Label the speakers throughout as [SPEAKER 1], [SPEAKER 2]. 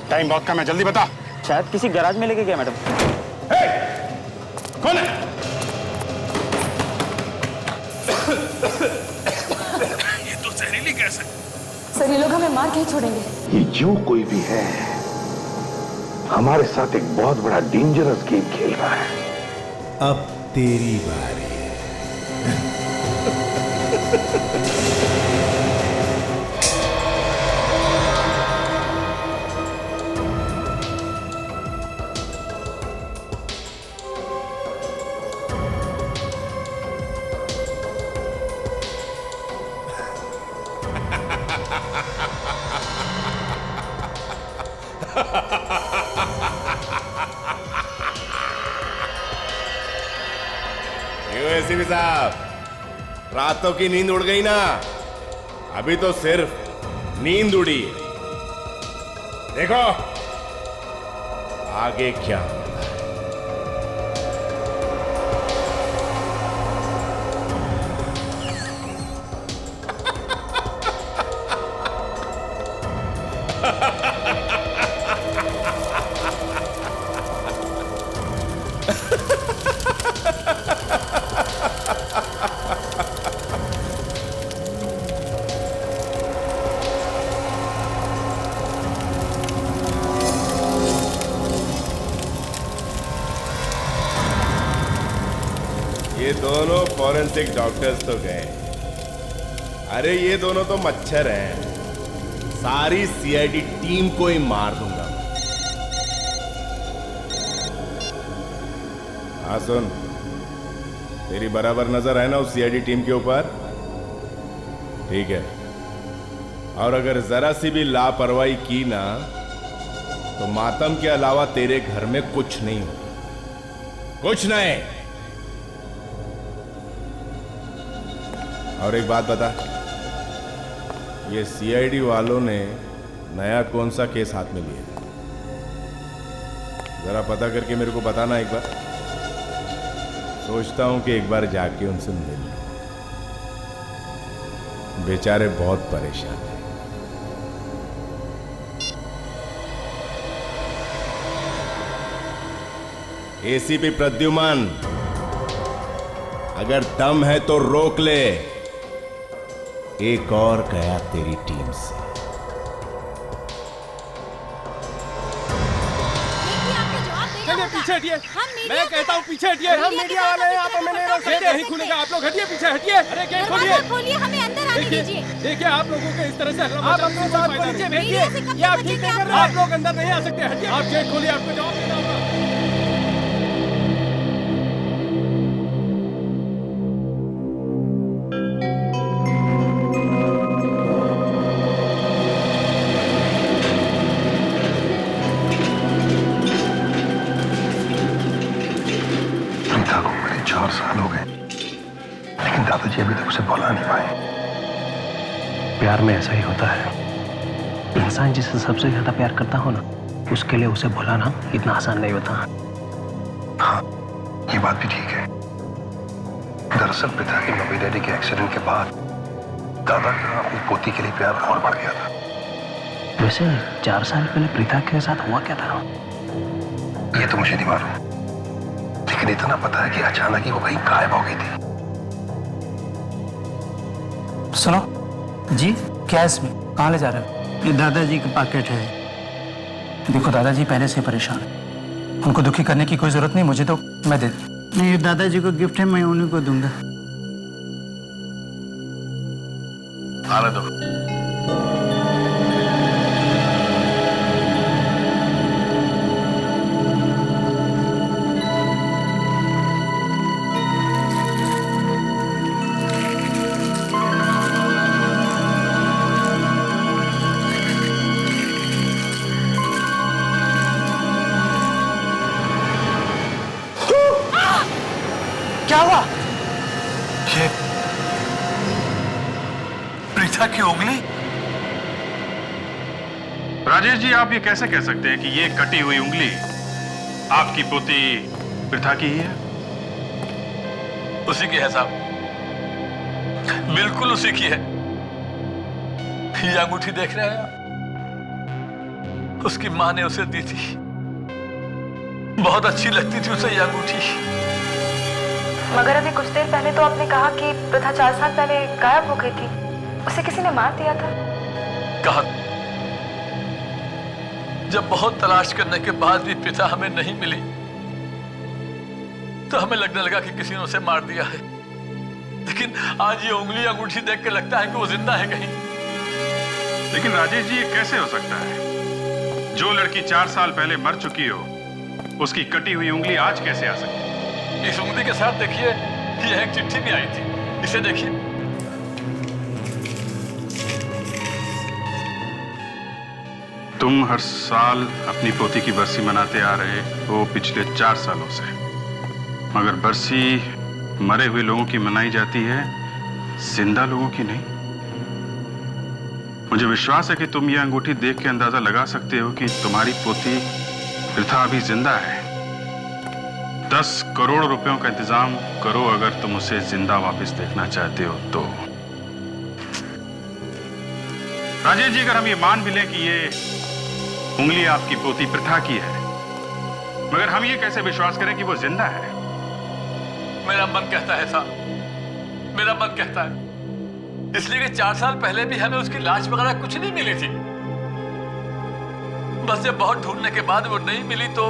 [SPEAKER 1] Time बहुत कम है, जल्दी बता।
[SPEAKER 2] शायद किसी गैराज में लेके गया मैडम।
[SPEAKER 1] कौन है?
[SPEAKER 3] ये तो जहरीली गैस है।
[SPEAKER 4] सर ये लोग हमें मार के ही छोड़ेंगे।
[SPEAKER 5] ये जो कोई भी है हमारे साथ एक बहुत बड़ा डेंजरस गेम खेल रहा है।
[SPEAKER 3] अब तेरी बारी है। एसीपी साहब, रातों की नींद उड़ गई ना? अभी तो सिर्फ नींद उड़ी है। देखो आगे क्या होता है। ये दोनों फॉरेंसिक डॉक्टर्स तो गए। अरे ये दोनों तो मच्छर हैं। सारी सीआईडी टीम को ही मार दूंगा। हाँ सुन, तेरी बराबर नजर है ना उस सीआईडी टीम के ऊपर? ठीक है। और अगर जरा सी भी लापरवाही की ना तो मातम के अलावा तेरे घर में कुछ नहीं होगा। कुछ नहीं। और एक बात बता, ये सीआईडी वालों ने नया कौन सा केस हाथ में लिया? जरा पता करके मेरे को बताना एक बार। सोचता हूं कि एक बार जाके उनसे मिल लूं। बेचारे बहुत परेशान हैं। एसीपी प्रद्युमन, अगर दम है तो रोक ले। एक और गया तेरी टीम से।
[SPEAKER 6] पीछे हटिए। मैं कहता हूँ पीछे हटिए। हम मीडिया वाले हैं, आप हमें नहीं रोक सकते। नहीं खुलेगा। आप लोग हटिए, पीछे हटिए। अरे गेट खोलिए, हमें अंदर आने दीजिए। देखिए आप लोगों को इस तरह से आप अपने साथ को नीचे भेजिए। ये आप ठीक नहीं कर रहे। आप लोग अंदर नहीं आ सकते। हटिए। आप गेट खोलिए, आपको जवाब देना होगा।
[SPEAKER 5] दादाजी अभी तक उसे बुला नहीं पाए।
[SPEAKER 7] प्यार में ऐसा ही होता है। इंसान जिसे सबसे ज्यादा प्यार करता हो ना, उसके लिए उसे भुलाना इतना आसान नहीं होता।
[SPEAKER 5] हाँ, ये बात भी ठीक है। दरअसल पिता के मम्मी डैडी के एक्सीडेंट के बाद दादा का अपनी पोती के लिए प्यार और बढ़ गया था।
[SPEAKER 7] वैसे 4 साल पहले प्रीता के साथ हुआ क्या था?
[SPEAKER 5] ये तो मुझे नहीं मालूम, लेकिन इतना पता है कि अचानक ही वो कहीं गायब हो गई थी।
[SPEAKER 8] सुनो जी, क्या है इसमें? कहाँ ले जा रहे हो?
[SPEAKER 9] ये दादाजी का पैकेट है।
[SPEAKER 8] देखो दादाजी पहले से परेशान है, उनको दुखी करने की कोई जरूरत नहीं। मुझे तो मैं दे
[SPEAKER 9] नहीं, ये दादाजी को गिफ्ट है, मैं उन्हीं को दूंगा।
[SPEAKER 5] आने दो।
[SPEAKER 8] क्या हुआ?
[SPEAKER 5] ये प्रीता की उंगली?
[SPEAKER 1] राजेश जी, आप ये कैसे कह सकते हैं कि ये कटी हुई उंगली आपकी पोती प्रीता की ही है?
[SPEAKER 10] उसी की है साहब, बिल्कुल उसी की है। ये अंगूठी देख रहे हैं आप? उसकी माँ ने उसे दी थी। बहुत अच्छी लगती थी उसे ये अंगूठी।
[SPEAKER 4] मगर अभी कुछ देर पहले तो आपने कहा कि प्रथा 4 साल पहले गायब हो गई थी। उसे किसी ने मार दिया था।
[SPEAKER 10] कहा जब बहुत तलाश करने के बाद भी पिता हमें नहीं मिली तो हमें लगने लगा कि किसी ने उसे मार दिया है। लेकिन आज ये उंगली अंगूठी देख के लगता है कि वो जिंदा है कहीं।
[SPEAKER 1] लेकिन राजेश जी, ये कैसे हो सकता है? जो लड़की 4 साल पहले मर चुकी हो, उसकी कटी हुई उंगली आज कैसे आ सकती है?
[SPEAKER 10] इस उंगली के साथ देखिए, ये एक चिट्ठी भी आई थी। इसे देखिए।
[SPEAKER 1] तुम हर साल अपनी पोती की बरसी मनाते आ रहे हो पिछले 4 सालों से, मगर बरसी मरे हुए लोगों की मनाई जाती है, जिंदा लोगों की नहीं। मुझे विश्वास है कि तुम यह अंगूठी देख के अंदाजा लगा सकते हो कि तुम्हारी पोती प्रथा अभी जिंदा है। 10 करोड़ रुपयों का इंतजाम करो अगर तुम उसे जिंदा वापस देखना चाहते हो तो। राजेश जी, अगर हम ये मान भी लें कि ये उंगली आपकी पोती प्रथा की है, मगर हम ये कैसे विश्वास करें कि वो जिंदा है?
[SPEAKER 10] मेरा मन कहता है साहब, मेरा मन कहता है इसलिए कि 4 साल पहले भी हमें उसकी लाश वगैरह कुछ नहीं मिली थी। बस जब बहुत ढूंढने के बाद वो नहीं मिली तो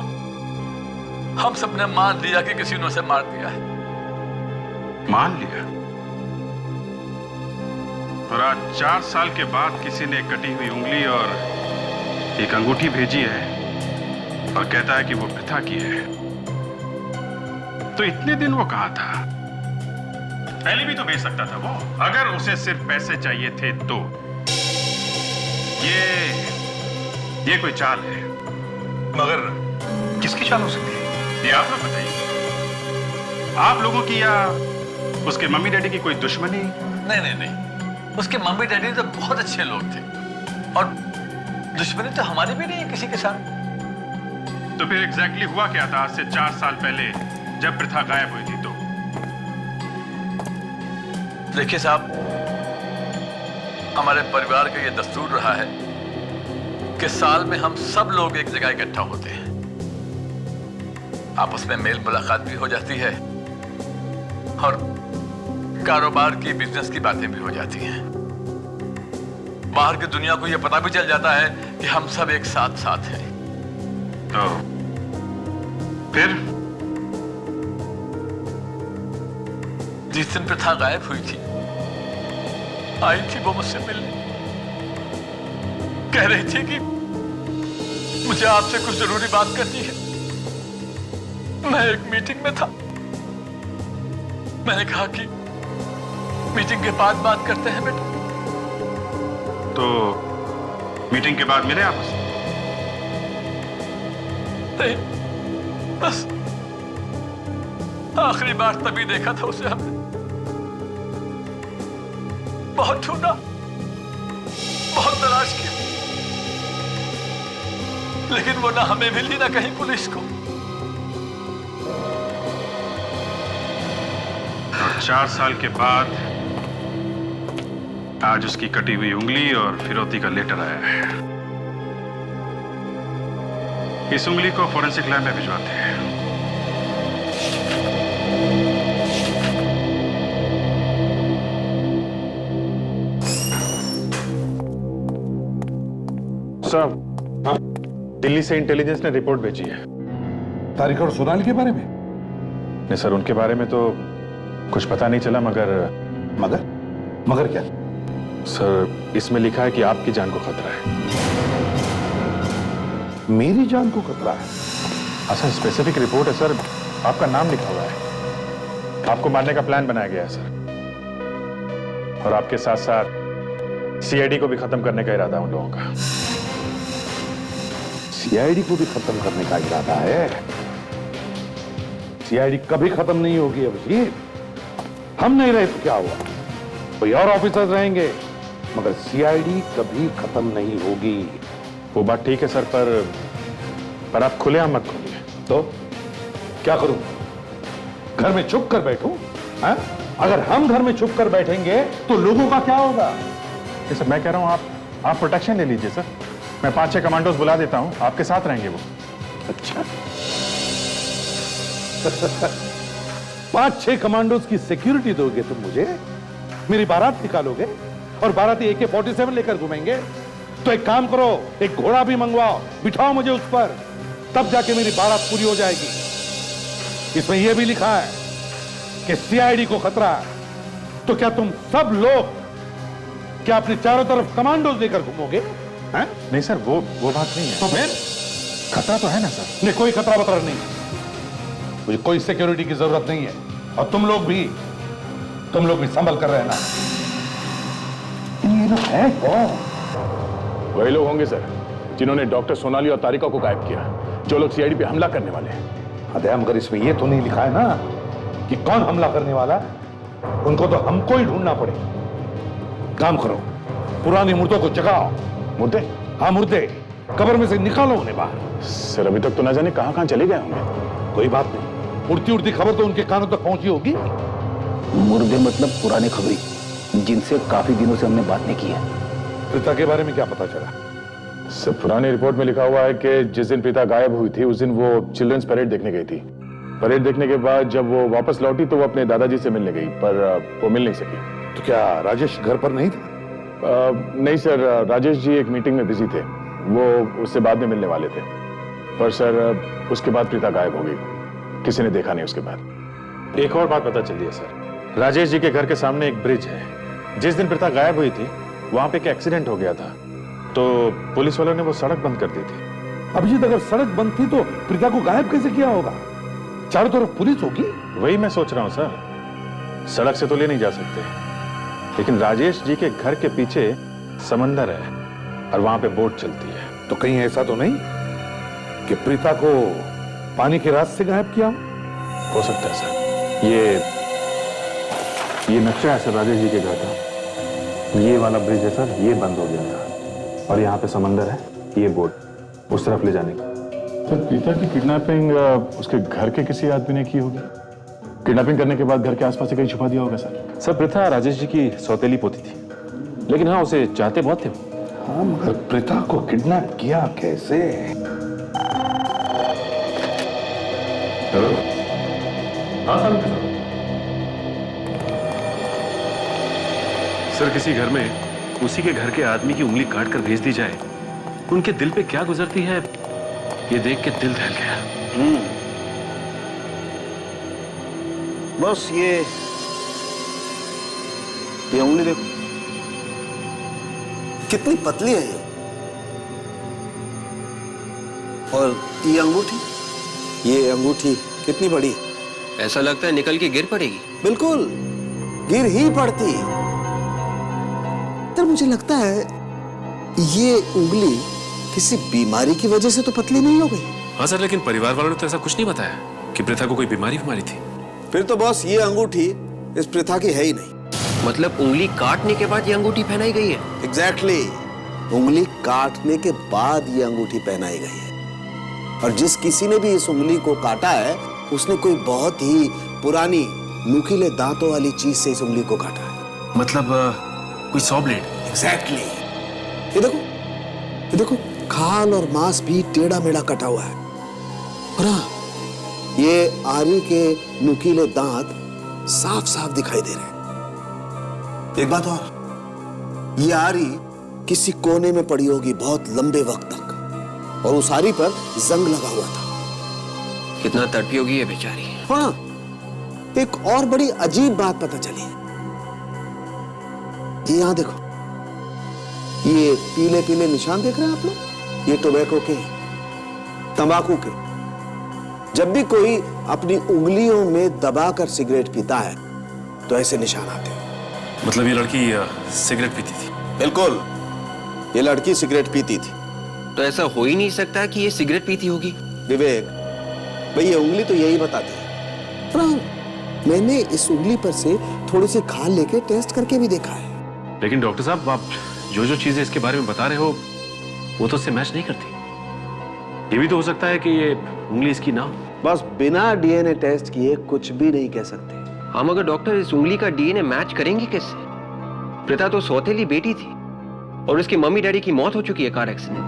[SPEAKER 10] हम सबने मान लिया कि किसी ने उसे मार दिया है।
[SPEAKER 1] मान लिया? और आज 4 साल के बाद किसी ने कटी हुई उंगली और एक अंगूठी भेजी है और कहता है कि वो प्रथा की है। तो इतने दिन वो कहां था? पहले भी तो भेज सकता था वो, अगर उसे सिर्फ पैसे चाहिए थे तो। ये कोई चाल है।
[SPEAKER 5] मगर किसकी चाल हो सकती है?
[SPEAKER 1] ये आप लोग बताइए। आप लोगों की या उसके मम्मी डैडी की कोई दुश्मनी?
[SPEAKER 10] नहीं नहीं नहीं, उसके मम्मी डैडी तो बहुत अच्छे लोग थे और दुश्मनी तो हमारी भी नहीं है किसी के साथ।
[SPEAKER 1] तो फिर एग्जैक्टली हुआ क्या था आज से 4 साल पहले जब प्रथा गायब हुई थी? तो
[SPEAKER 10] देखिए साहब, हमारे परिवार का ये दस्तूर रहा है कि साल में हम सब लोग एक जगह इकट्ठा होते हैं। आपस में मेल मुलाकात भी हो जाती है और कारोबार की, बिजनेस की बातें भी हो जाती हैं। बाहर की दुनिया को यह पता भी चल जाता है कि हम सब एक साथ हैं।
[SPEAKER 1] तो फिर
[SPEAKER 10] जिस दिन प्रथा गायब हुई थी, आई थी वो मुझसे मिलने। कह रही थी कि मुझे आपसे कुछ जरूरी बात करनी है। मैं एक मीटिंग में था। मैंने कहा कि मीटिंग के बाद बात करते हैं बेटा।
[SPEAKER 1] तो मीटिंग के बाद मिले आप उससे?
[SPEAKER 10] नहीं, बस आखिरी बार तभी देखा था उसे हमने। बहुत ढूंढा, बहुत तलाश की, लेकिन वो ना हमें मिली ना कहीं पुलिस को।
[SPEAKER 1] 4 साल के बाद आज उसकी कटी हुई उंगली और फिरौती का लेटर आया है। इस उंगली को फोरेंसिक लैब में भिजवाते हैं।
[SPEAKER 11] सर, दिल्ली से इंटेलिजेंस ने रिपोर्ट भेजी है।
[SPEAKER 12] तारिक और सोनाली के बारे में?
[SPEAKER 11] नहीं सर, उनके बारे में तो कुछ पता नहीं चला, मगर
[SPEAKER 12] क्या?
[SPEAKER 11] सर, इसमें लिखा है कि आपकी जान को खतरा है।
[SPEAKER 12] मेरी जान को खतरा है?
[SPEAKER 11] अच्छा, स्पेसिफिक रिपोर्ट है सर, आपका नाम लिखा हुआ है। आपको मारने का प्लान बनाया गया है सर, और आपके साथ साथ सीआईडी को भी खत्म करने का इरादा उन लोगों का।
[SPEAKER 12] सीआईडी को भी खत्म करने का इरादा है? सीआईडी कभी खत्म नहीं होगी अभिजीत। हम नहीं रहे तो क्या हुआ, कोई और ऑफिसर्स रहेंगे, मगर सीआईडी कभी खत्म नहीं होगी।
[SPEAKER 11] वो बात ठीक है सर, पर आप खुलेआम मत खोलिए।
[SPEAKER 12] तो क्या करूं? घर में चुप कर बैठूं? अगर हम घर में चुप कर बैठेंगे तो लोगों का क्या होगा?
[SPEAKER 11] सर, मैं कह रहा हूं आप प्रोटेक्शन ले लीजिए सर। मैं 5-6 कमांडोज बुला देता हूं, आपके साथ रहेंगे वो।
[SPEAKER 12] अच्छा 5-6 कमांडोज की सिक्योरिटी दोगे तुम मुझे? मेरी बारात निकालोगे और बाराती AK-47 लेकर घूमेंगे? तो एक काम करो, एक घोड़ा भी मंगवाओ, बिठाओ मुझे उस पर, तब जाके मेरी बारात पूरी हो जाएगी। इसमें यह भी लिखा है कि CID को खतरा है। तो क्या तुम सब लोग क्या अपने चारों तरफ कमांडोज लेकर घूमोगे?
[SPEAKER 11] नहीं सर, वो बात नहीं है।
[SPEAKER 12] तो फिर
[SPEAKER 11] खतरा तो है ना सर?
[SPEAKER 12] नहीं, कोई खतरा बतरा नहीं, मुझे कोई सिक्योरिटी की जरूरत नहीं है। और तुम लोग भी संभल कर रहना। ये लोग है कौन?
[SPEAKER 11] वही लोग होंगे सर जिन्होंने डॉक्टर सोनाली और तारिका को गायब किया, जो लोग CID पे हमला करने वाले हैं।
[SPEAKER 12] अरे मगर इसमें ये तो नहीं लिखा है ना कि कौन हमला करने वाला है। उनको तो हमको ही ढूंढना पड़ेगा। काम करो, पुरानी मुर्दों को जगाओ।
[SPEAKER 11] मुर्दे?
[SPEAKER 12] हाँ मुर्दे, कब्र में से निकालो उन्हें बाहर।
[SPEAKER 11] सर अभी तक तो ना जाने कहां चले गए होंगे।
[SPEAKER 12] कोई बात नहीं, उड़ती उड़ती खबर तो उनके कानों तक पहुंची होगी।
[SPEAKER 7] मुर्दे मतलब पुराने खबरी, जिनसे काफी दिनों से हमने बात नहीं की है।
[SPEAKER 12] प्रीता के बारे में क्या पता चला?
[SPEAKER 11] सर पुरानी रिपोर्ट में लिखा हुआ है कि जिस दिन प्रीता गायब हुई थी उस दिन वो चिल्ड्रंस परेड देखने गई थी। परेड देखने के बाद जब वो वापस लौटी तो वो अपने दादाजी से मिलने गई, पर वो मिल नहीं सकी।
[SPEAKER 12] तो क्या राजेश घर पर नहीं था?
[SPEAKER 11] नहीं सर, राजेश जी एक मीटिंग में बिजी थे, वो उससे बाद में मिलने वाले थे। पर सर उसके बाद प्रीता गायब हो गई, किसी ने देखा नहीं उसके बाद।
[SPEAKER 13] एक और बात पता चली है सर, राजेश जी के घर के सामने एक ब्रिज है। जिस दिन प्रीता गायब हुई थी वहां पे एक एक्सीडेंट हो गया था, तो पुलिस वालों ने वो सड़क बंद कर दी थी।
[SPEAKER 12] अभिजीत, अगर सड़क बंद थी तो प्रीता को गायब कैसे किया होगा? चारों तरफ पुलिस होगी।
[SPEAKER 13] वही मैं सोच रहा हूं सर, सड़क से तो ले नहीं जा सकते, लेकिन राजेश जी के घर के पीछे समंदर है और वहां पे बोट चलती है।
[SPEAKER 12] तो कहीं ऐसा तो नहीं कि प्रीता को पानी के रास्ते गायब किया
[SPEAKER 13] हो सकता है सर। ये नक्शा है सर राजेश जी के घर का। ये वाला ब्रिज है सर, ये बंद हो गया था और यहाँ पे समंदर है, ये बोट उस तरफ ले जाने का।
[SPEAKER 11] सर प्रीता की किडनैपिंग उसके घर के किसी आदमी ने की होगी। किडनैपिंग करने के बाद घर के आसपास से कहीं छुपा दिया होगा सर।
[SPEAKER 13] सर प्रीता राजेश जी की सौतेली पोती थी, लेकिन हाँ उसे चाहते बहुत थे।
[SPEAKER 12] हाँ मगर प्रीता को किडनैप किया कैसे?
[SPEAKER 11] हेलो, हाँ सर।
[SPEAKER 14] सर किसी घर में उसी के घर के आदमी की उंगली काट कर भेज दी जाए, उनके दिल पे क्या गुजरती है, ये देख के दिल दहल गया।
[SPEAKER 15] बस ये उंगली देखो कितनी पतली है ये, और ये अंगूठी कितनी बड़ी।
[SPEAKER 16] ऐसा लगता है निकल के गिर पड़ेगी।
[SPEAKER 15] बिल्कुल गिर ही पड़ती। तो मुझे लगता है ये उंगली किसी बीमारी की वजह से तो पतली नहीं हो गई।
[SPEAKER 14] हाँ सर, लेकिन परिवार वालों ने तो ऐसा कुछ नहीं बताया कि प्रीता को कोई बीमारी थी।
[SPEAKER 15] फिर तो बॉस ये अंगूठी इस प्रथा की है ही नहीं।
[SPEAKER 16] मतलब उंगली काटने के बाद ये अंगूठी पहनाई गई है?
[SPEAKER 15] एग्जैक्टली, उंगली काटने के बाद ये अंगूठी पहनाई गई है। और जिस किसी ने भी इस उंगली को काटा है उसने कोई बहुत ही पुरानी नुकीले दांतों वाली चीज से इस उंगली को काटा है।
[SPEAKER 14] मतलब कोई सॉ ब्लेड?
[SPEAKER 15] एग्जैक्टली। ये देखो खाल और मांस भी टेढ़ा मेढ़ा कटा हुआ है। और हाँ, ये आरी के नुकीले दांत साफ साफ दिखाई दे रहे हैं। एक बात और, ये आरी किसी कोने में पड़ी होगी बहुत लंबे वक्त तक, और उस आरी पर जंग लगा हुआ था।
[SPEAKER 16] कितना तड़पी होगी ये बेचारी।
[SPEAKER 15] हाँ, एक और बड़ी अजीब बात पता चली है। ये यहां देखो, ये पीले पीले निशान देख रहे हैं आप लोग, ये टोबैको के, तंबाकू के। जब भी कोई अपनी उंगलियों में दबाकर सिगरेट पीता है तो ऐसे निशान आते हैं।
[SPEAKER 14] मतलब ये लड़की सिगरेट पीती थी?
[SPEAKER 15] बिल्कुल, ये लड़की सिगरेट पीती थी।
[SPEAKER 16] तो ऐसा हो ही नहीं सकता कि ये सिगरेट पीती होगी।
[SPEAKER 15] विवेक भाई, ये उंगली तो यही बताती है। मैंने इस उंगली पर से थोड़ी सी खाल लेके टेस्ट करके भी देखा है।
[SPEAKER 14] लेकिन डॉक्टर साहब, आप जो चीजें इसके बारे में बता रहे हो वो तो उससे मैच नहीं करती। ये भी तो हो सकता है कि ये उंगली इसकी ना हो।
[SPEAKER 15] बस बिना डीएनए टेस्ट किए कुछ भी नहीं कह सकते।
[SPEAKER 16] हाँ, मगर डॉक्टर इस उंगली का डीएनए मैच करेंगे कैसे? प्रीता तो सौतेली बेटी थी, और उसकी मम्मी डैडी की मौत हो चुकी है कार एक्सीडेंट में।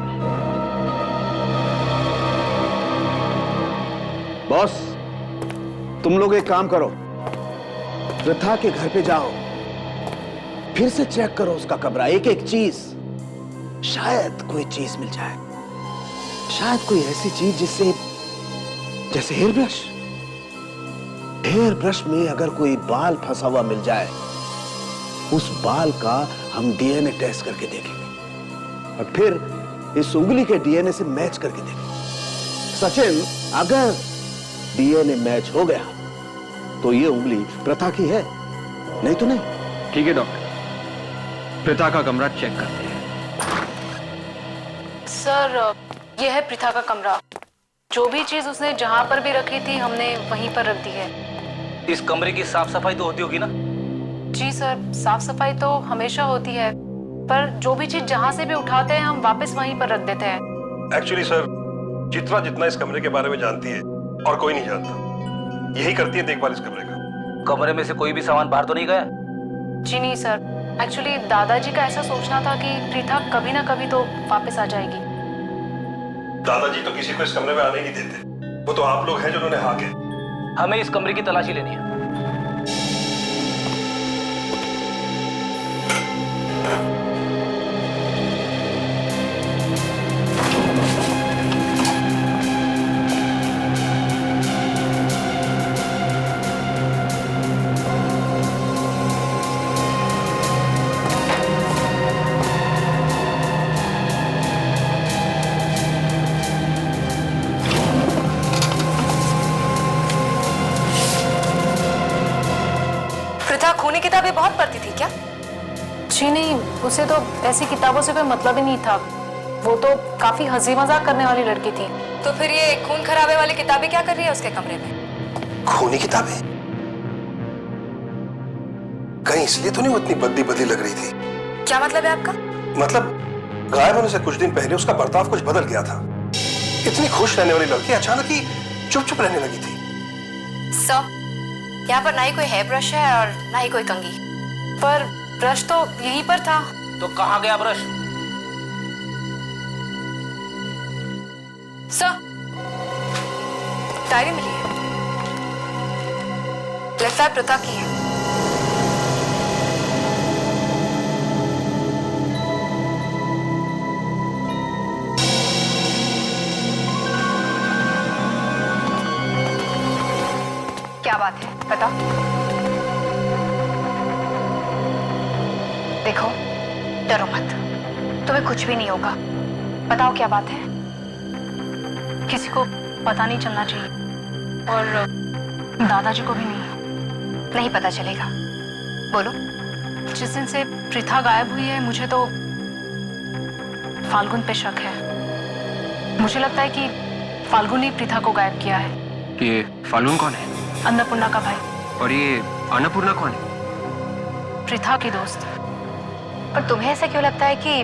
[SPEAKER 15] बॉस, तुम लोग एक काम करो, प्रथा के घर पे जाओ, फिर से चेक करो उसका कमरा, एक एक चीज। शायद कोई चीज मिल जाए, शायद कोई ऐसी चीज जिससे, जैसे हेयर ब्रश। हेयर ब्रश में अगर कोई बाल फंसा हुआ मिल जाए, उस बाल का हम डीएनए टेस्ट करके देखेंगे और फिर इस उंगली के डीएनए से मैच करके देखेंगे। सचिन, अगर डीएनए मैच हो गया तो ये उंगली प्रथा की है, नहीं तो नहीं।
[SPEAKER 16] ठीक है डॉक्टर, प्रथा का कमरा चेक करते हैं।
[SPEAKER 4] सर, यह है प्रथा का कमरा। जो भी चीज उसने जहां पर भी रखी थी हमने वहीं पर रख दी है।
[SPEAKER 8] इस कमरे की साफ सफाई तो होती होगी ना?
[SPEAKER 4] जी सर, साफ सफाई तो हमेशा होती है, पर जो भी चीज जहां से भी उठाते हैं हम वापस वहीं पर रख देते हैं।
[SPEAKER 5] एक्चुअली सर, चित्रा जितना इस कमरे के बारे में जानती है और कोई नहीं जानता, यही करती है देखभाल इस कमरे का।
[SPEAKER 8] कमरे में से कोई भी सामान बाहर तो नहीं गया?
[SPEAKER 4] जी नहीं सर, एक्चुअली दादाजी का ऐसा सोचना था कि प्रीथा कभी ना कभी तो वापस आ जाएगी।
[SPEAKER 5] दादाजी तो किसी को इस कमरे में आने नहीं देते, वो तो आप लोग हैं जिन्होंने हाँ किया।
[SPEAKER 8] हमें इस कमरे की तलाशी लेनी है।
[SPEAKER 4] खूनी किताबें बहुत पढ़ती थी क्या? जी नहीं, उसे तो ऐसी किताबों से कोई मतलब ही नहीं था। वो तो काफी हंसी मजाक करने वाली लड़की थी। तो फिर ये खून खराबे वाली किताबें क्या कर रही है उसके कमरे में?
[SPEAKER 5] खूनी किताबें? कहीं इसलिए तो नहीं वो इतनी बद्दी बद्दी लग रही थी?
[SPEAKER 4] क्या मतलब है आपका?
[SPEAKER 5] मतलब गायब होने से कुछ दिन पहले उसका बर्ताव कुछ बदल गया था। इतनी खुश रहने वाली लड़की अचानक ही चुप चुप रहने लगी थी।
[SPEAKER 4] सर, यहाँ पर ना ही कोई हेयर ब्रश है और ना ही कोई कंघी, पर ब्रश तो यहीं पर था।
[SPEAKER 8] तो कहाँ गया ब्रश?
[SPEAKER 4] सर, डायरी मिली है, लगता है प्रथा की है। क्या बात है, बताओ। देखो, डरो मत, तुम्हें कुछ भी नहीं होगा। बताओ क्या बात है। किसी को पता नहीं चलना चाहिए और दादाजी को भी नहीं पता चलेगा। बोलो। जिस दिन से प्रथा गायब हुई है मुझे तो फाल्गुन पे शक है। मुझे लगता है कि फाल्गुन ने प्रथा को गायब किया है।
[SPEAKER 16] ये फाल्गुन कौन है?
[SPEAKER 4] अन्नपूर्णा का भाई।
[SPEAKER 16] और ये अन्नपूर्णा कौन है?
[SPEAKER 4] प्रथा की दोस्त। पर तुम्हें ऐसा क्यों लगता है कि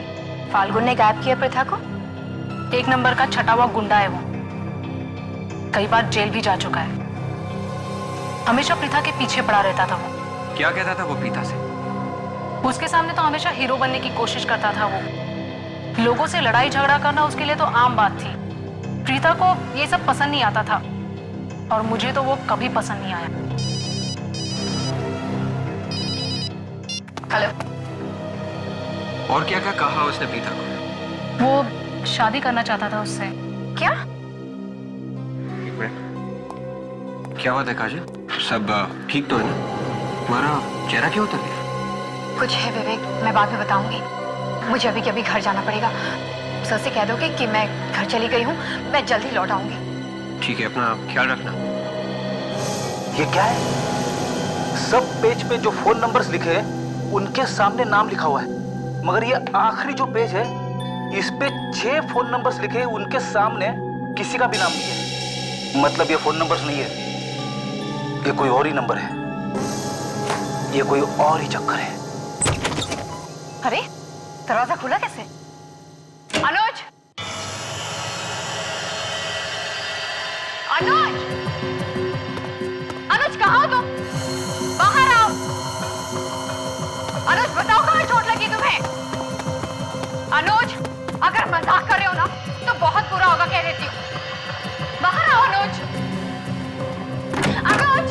[SPEAKER 4] फाल्गुन ने गायब किया प्रथा को? एक नंबर का छटा हुआ गुंडा है वो, कई बार जेल भी जा चुका है। हमेशा प्रथा के पीछे पड़ा रहता था वो।
[SPEAKER 16] क्या कहता था वो प्रीता से?
[SPEAKER 4] उसके सामने तो हमेशा हीरो बनने की कोशिश करता था वो। लोगों से लड़ाई झगड़ा करना उसके लिए तो आम बात थी। प्रीता को ये सब पसंद नहीं आता था और मुझे तो वो कभी पसंद नहीं आया। हेलो।
[SPEAKER 16] और क्या क्या कहा उसने प्रीता को?
[SPEAKER 4] वो शादी करना चाहता था उससे। क्या?
[SPEAKER 16] क्या बात है काजल? सब ठीक तो है ना? तुम्हारा चेहरा क्यों उतर गया?
[SPEAKER 4] कुछ है विवेक, मैं बाद में बताऊंगी। मुझे अभी के अभी घर जाना पड़ेगा। सर से कह दोगे कि मैं घर चली गई हूँ, मैं जल्दी लौट आऊंगी।
[SPEAKER 16] ठीक है, अपना ख्याल रखना।
[SPEAKER 8] ये क्या है? सब पेज पे जो फोन नंबर्स लिखे हैं उनके सामने नाम लिखा हुआ है, मगर ये आखिरी जो पेज है इस पे 6 फोन नंबर्स लिखे हैं, उनके सामने किसी का भी नाम नहीं है। मतलब ये फोन नंबर्स नहीं है, ये कोई और ही नंबर है, ये कोई और ही चक्कर है।
[SPEAKER 4] अरे दरवाजा खुला कैसे? अनुज! अनुज! अनुज कहाँ हो तुम? बाहर आओ। अनुज बताओ कहाँ चोट लगी तुम्हें? मजाक कर रहे हो ना तो बहुत बुरा होगा, कह देती हूँ। बाहर आओ अनुज। अनुज!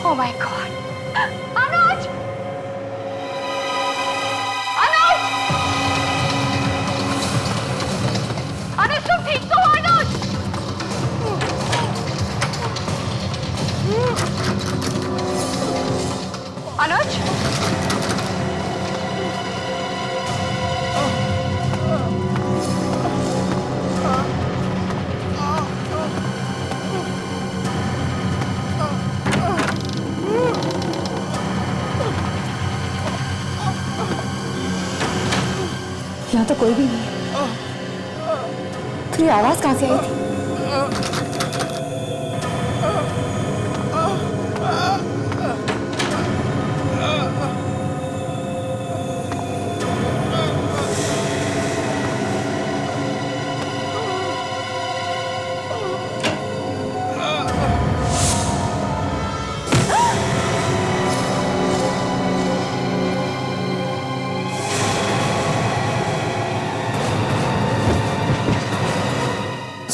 [SPEAKER 4] Oh my God! अनुज! अनुज! अनुज तुम ठीक तो हो अनुज? अनुज?
[SPEAKER 17] यहाँ तो कोई भी नहीं है। फिर ये आवाज कहाँ से आई थी?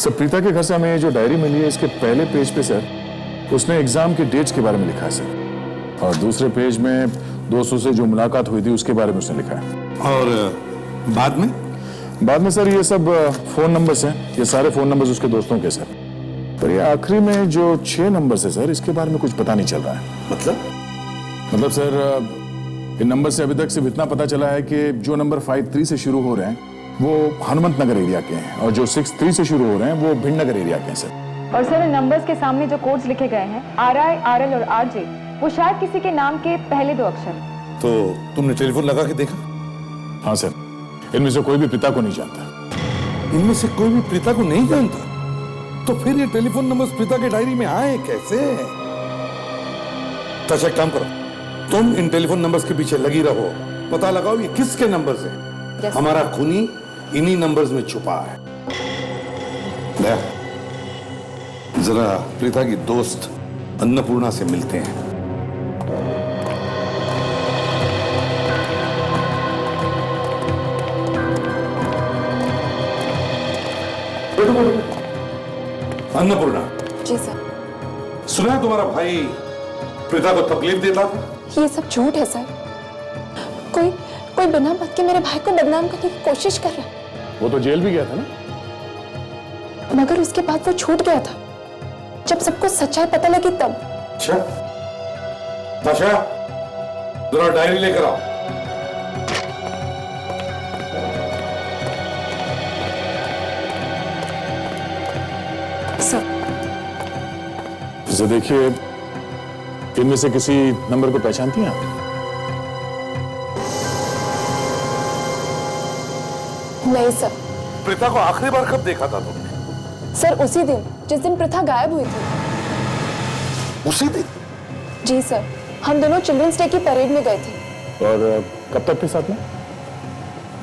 [SPEAKER 13] सर, प्रीता के घर से हमें जो डायरी मिली है, इसके पहले पेज पे सर उसने एग्जाम के डेट्स के बारे में लिखा है सर, और दूसरे पेज में दोस्तों से जो मुलाकात हुई थी उसके बारे में उसने लिखा है।
[SPEAKER 12] और बाद में
[SPEAKER 13] सर ये सब फोन नंबर्स हैं, ये सारे फोन नंबर्स उसके दोस्तों के सर, पर ये आखिरी में जो 6 नंबर्स है सर, इसके बारे में कुछ पता नहीं चल रहा है। मतलब सर इन नंबर से अभी तक सिर्फ इतना पता चला है कि जो नंबर 53 से शुरू हो रहे हैं वो हनुमत नगर एरिया के हैं, और जो 63 से शुरू हो रहे हैं वो भिंडनगर एरिया के हैं सर।
[SPEAKER 17] और सर इन नंबर्स के सामने जो कोड्स लिखे गए हैं RI, RL और RJ, वो शायद किसी के नाम के पहले 2 अक्षर।
[SPEAKER 12] तो तुमने टेलीफोन लगा के देखा?
[SPEAKER 13] हाँ सर, इनमें से कोई भी पिता को नहीं जानता।
[SPEAKER 12] इनमें से कोई भी प्रीता को नहीं जानता? तो फिर ये टेलीफोन नंबर्स प्रीता के डायरी में आए कैसे? तो एक काम करो, तुम इन टेलीफोन नंबर्स के पीछे लगी रहो, पता लगाओ ये किसके नंबर्स हैं। हमारा खूनी इन्हीं नंबर्स में छुपा है। ले, जरा प्रीता की दोस्त अन्नपूर्णा से मिलते हैं। अन्नपूर्णा।
[SPEAKER 17] जी सर।
[SPEAKER 12] सुना तुम्हारा भाई प्रीता को तकलीफ देता था?
[SPEAKER 17] ये सब झूठ है सर। कोई बिना बात के मेरे भाई को बदनाम करने की कोशिश कर रहा है।
[SPEAKER 13] वो तो जेल भी गया था ना?
[SPEAKER 17] मगर उसके बाद वो छूट गया था, जब सबको सच्चाई पता लगी तब।
[SPEAKER 12] अच्छा, ताशा, जरा डायरी लेकर आओ।
[SPEAKER 17] सर,
[SPEAKER 13] इसे देखिए, इनमें से किसी नंबर को पहचानती हैं आप?
[SPEAKER 17] नहीं सर।
[SPEAKER 12] प्रीता को आखिरी बार कब देखा था तुमने?
[SPEAKER 17] सर उसी दिन जिस दिन प्रथा गायब हुई थी।
[SPEAKER 12] उसी दिन?
[SPEAKER 17] जी सर, हम दोनों चिल्ड्रंस डे की परेड में गए थे।
[SPEAKER 13] और कब तक थे साथ में?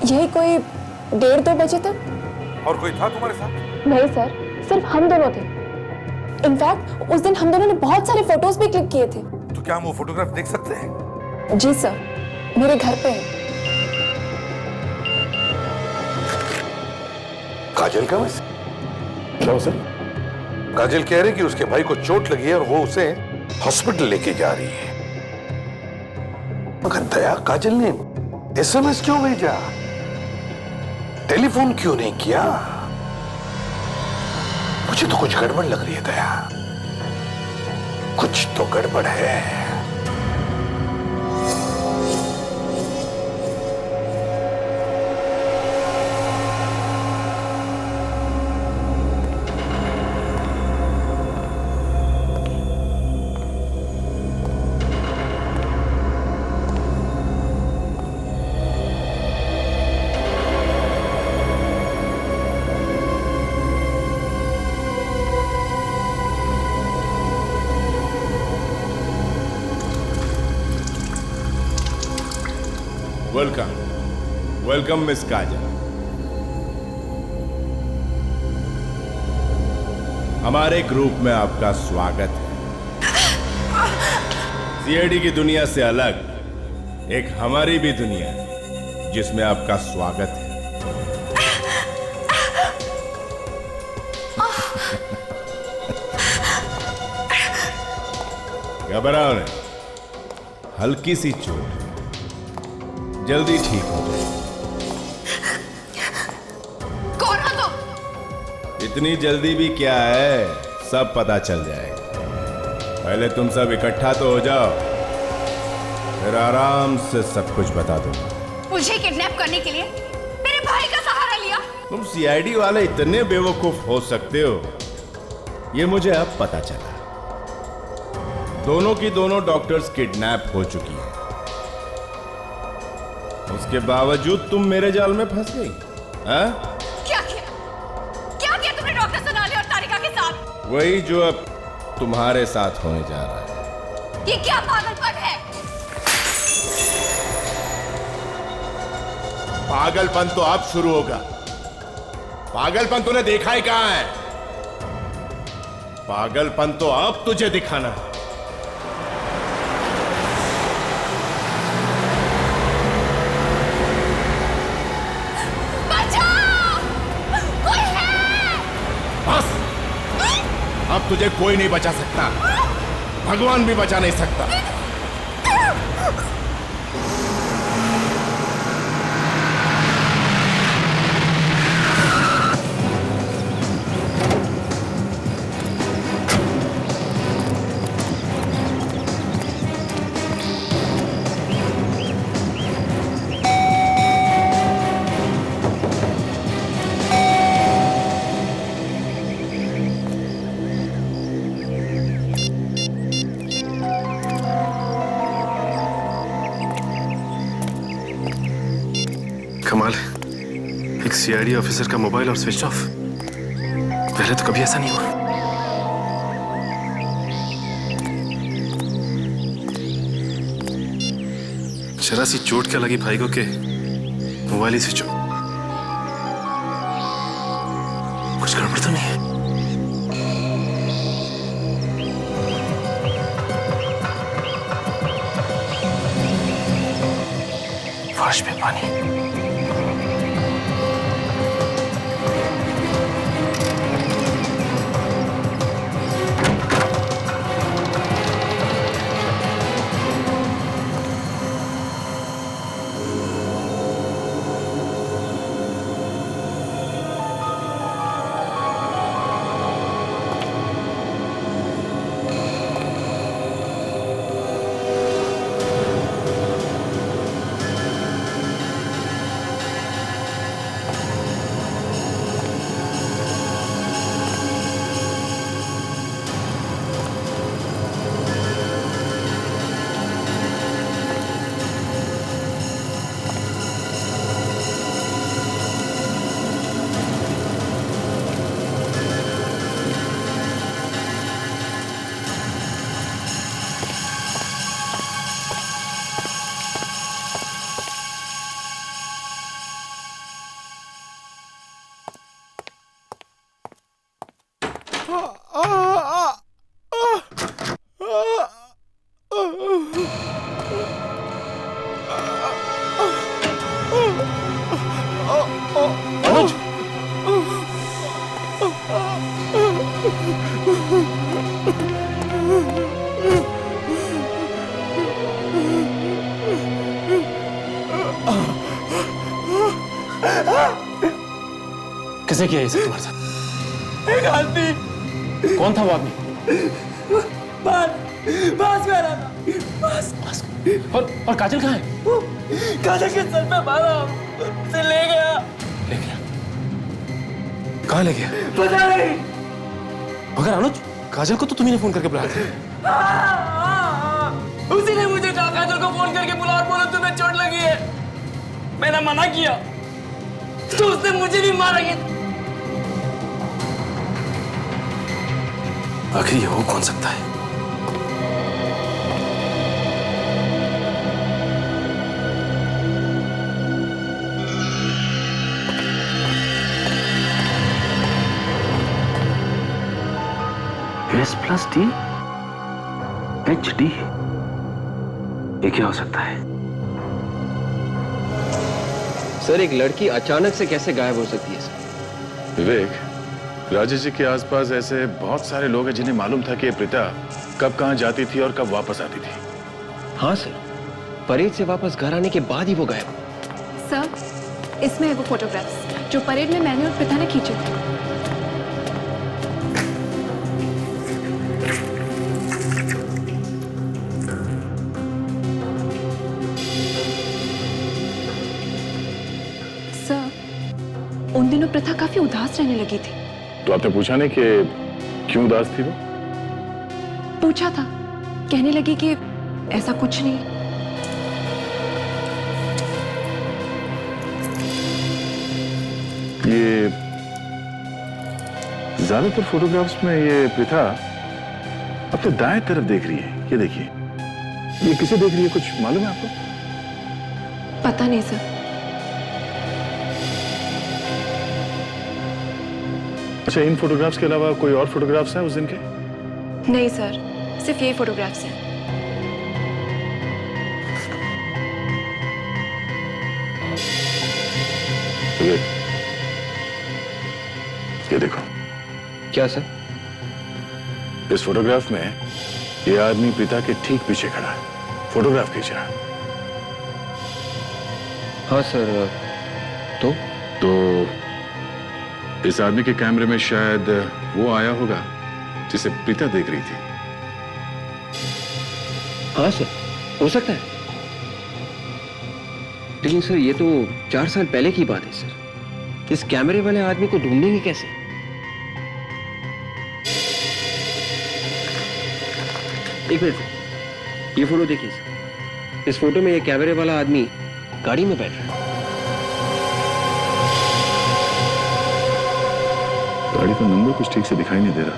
[SPEAKER 17] यही कोई 1:30-2 बजे तक।
[SPEAKER 12] और कोई था तुम्हारे साथ?
[SPEAKER 17] नहीं सर, सिर्फ हम दोनों थे। इनफैक्ट उस दिन हम दोनों ने बहुत सारे फोटोज भी क्लिक किए थे।
[SPEAKER 12] तो क्या हम वो फोटोग्राफ देख सकते हैं?
[SPEAKER 17] जी सर, मेरे घर पे है।
[SPEAKER 12] काजल का वैसे?
[SPEAKER 13] क्या सर?
[SPEAKER 12] काजल कह रही कि उसके भाई को चोट लगी है और वो उसे हॉस्पिटल लेके जा रही है। मगर दया, काजल ने SMS क्यों भेजा? टेलीफोन क्यों नहीं किया? मुझे तो कुछ गड़बड़ लग रही है दया, कुछ तो गड़बड़ है।
[SPEAKER 3] वेलकम मिस काजल। हमारे ग्रुप में आपका स्वागत है। सीआईडी की दुनिया से अलग एक हमारी भी दुनिया है जिसमें आपका स्वागत है। घबराओ नहीं, हल्की सी चोट, जल्दी ठीक हो जाए।
[SPEAKER 4] कौन हो तुम?
[SPEAKER 3] इतनी जल्दी भी क्या है, सब पता चल जाएगा। पहले तुम सब इकट्ठा तो हो जाओ, फिर आराम से सब कुछ बता दूंगा।
[SPEAKER 4] मुझे किडनैप करने के लिए मेरे भाई का सहारा लिया।
[SPEAKER 3] तुम सीआईडी वाले इतने बेवकूफ हो सकते हो, ये मुझे अब पता चला। दोनों की दोनों डॉक्टर्स किडनैप हो चुकी हैं। उसके बावजूद तुम मेरे जाल में फंस गई, हाँ?
[SPEAKER 4] क्या किया तुमने डॉक्टर सोनाली और तारिका के साथ?
[SPEAKER 3] वही जो अब तुम्हारे साथ होने जा रहा है।
[SPEAKER 4] ये क्या पागलपन है?
[SPEAKER 3] पागलपन तो अब शुरू होगा। पागलपन तूने देखा ही कहां है? पागलपन तो अब तुझे दिखाना है। बस, अब तुझे कोई नहीं बचा सकता, भगवान भी बचा नहीं सकता।
[SPEAKER 14] कमाल है, एक सीआईडी ऑफिसर का मोबाइल और स्विच ऑफ। पहले तो कभी ऐसा नहीं हुआ। जरा सी चोट क्या लगी भाई को के मोबाइल ही स्विच ऑफ। कुछ गड़बड़ तो नहीं है? फर्श पे पानी।
[SPEAKER 6] किसने किया ये सब तुम्हारे साथ?
[SPEAKER 18] एक आदमी।
[SPEAKER 6] कौन था वो आदमी?
[SPEAKER 18] बास कर रहा था। बास।
[SPEAKER 6] और काजल कहाँ है?
[SPEAKER 18] काजल के सर पे मारा, उसे ले गया।
[SPEAKER 6] ले गया? कहाँ ले गया?
[SPEAKER 18] पता नहीं।
[SPEAKER 6] मगर अनुज, काजल को तो तुम्ही ने फोन करके बुलाया था।
[SPEAKER 18] उसी ने मुझे कहा काजल को फोन करके बुला और बोला तुम्हें चोट लगी है। मैंने मना किया तो उसने मुझे भी मारा।
[SPEAKER 6] आखिर ये हो कौन सकता है?
[SPEAKER 7] S+D HD
[SPEAKER 14] ये क्या हो सकता है?
[SPEAKER 16] सर, एक लड़की अचानक से कैसे गायब हो सकती है सर?
[SPEAKER 13] विवेक, राजेश जी के आसपास ऐसे बहुत सारे लोग हैं जिन्हें मालूम था कि ये प्रीता कब कहां जाती थी और कब वापस आती थी।
[SPEAKER 16] हाँ सर, परेड से वापस घर आने के बाद ही वो गायब।
[SPEAKER 17] सर, इसमें है वो फोटोग्राफ्स जो परेड में मैंने और प्रीता ने खींचे थे। सर, उन दिनों प्रथा काफी उदास रहने लगी थी।
[SPEAKER 13] तो आपने पूछा नहीं कि क्यों उदास थी वो?
[SPEAKER 17] पूछा था, कहने लगी कि ऐसा कुछ नहीं।
[SPEAKER 13] ये ज्यादातर फोटोग्राफ्स में ये प्रथा अपने दाएं तरफ देख रही है। ये देखिए, ये किसे देख रही है, कुछ मालूम है आपको?
[SPEAKER 17] पता नहीं सर।
[SPEAKER 13] अच्छा, इन फोटोग्राफ्स के अलावा कोई और फोटोग्राफ्स हैं उस दिन के?
[SPEAKER 17] नहीं सर, सिर्फ ये फोटोग्राफ्स हैं।
[SPEAKER 13] ये देखो।
[SPEAKER 16] क्या सर?
[SPEAKER 13] इस फोटोग्राफ में ये आदमी पिता के ठीक पीछे खड़ा है, फोटोग्राफ खींच रहा है।
[SPEAKER 16] हाँ सर। तो
[SPEAKER 13] इस आदमी के कैमरे में शायद वो आया होगा जिसे पिता देख रही थी।
[SPEAKER 16] हाँ सर, हो सकता है। लेकिन सर, ये तो 4 साल पहले की बात है सर। इस कैमरे वाले आदमी को ढूंढेंगे कैसे? एक मिनट सर, ये फोटो देखिए सर। इस फोटो में ये कैमरे वाला आदमी गाड़ी में बैठ रहा है।
[SPEAKER 13] गाड़ी का नंबर कुछ ठीक से दिखाई नहीं दे रहा।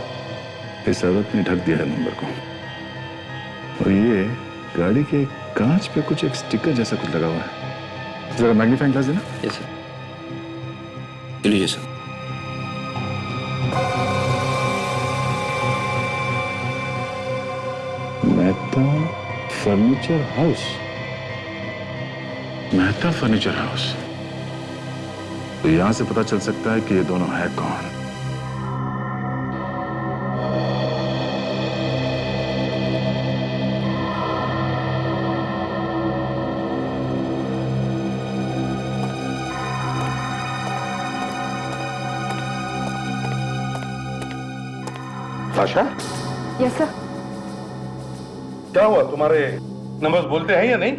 [SPEAKER 13] इस औरत ने ढक दिया है नंबर को। और ये गाड़ी के कांच पे कुछ एक स्टिकर जैसा कुछ लगा हुआ है। जरा मैग्नीफाइंग ग्लास देना।
[SPEAKER 16] Yes sir. लीजिए sir.
[SPEAKER 13] Mehta furniture house. Mehta furniture house. तो यहां से पता चल सकता है कि ये दोनों है कौन।
[SPEAKER 12] आशा,
[SPEAKER 17] यस सर।
[SPEAKER 12] क्या हुआ, तुम्हारे नंबर्स बोलते हैं या नहीं?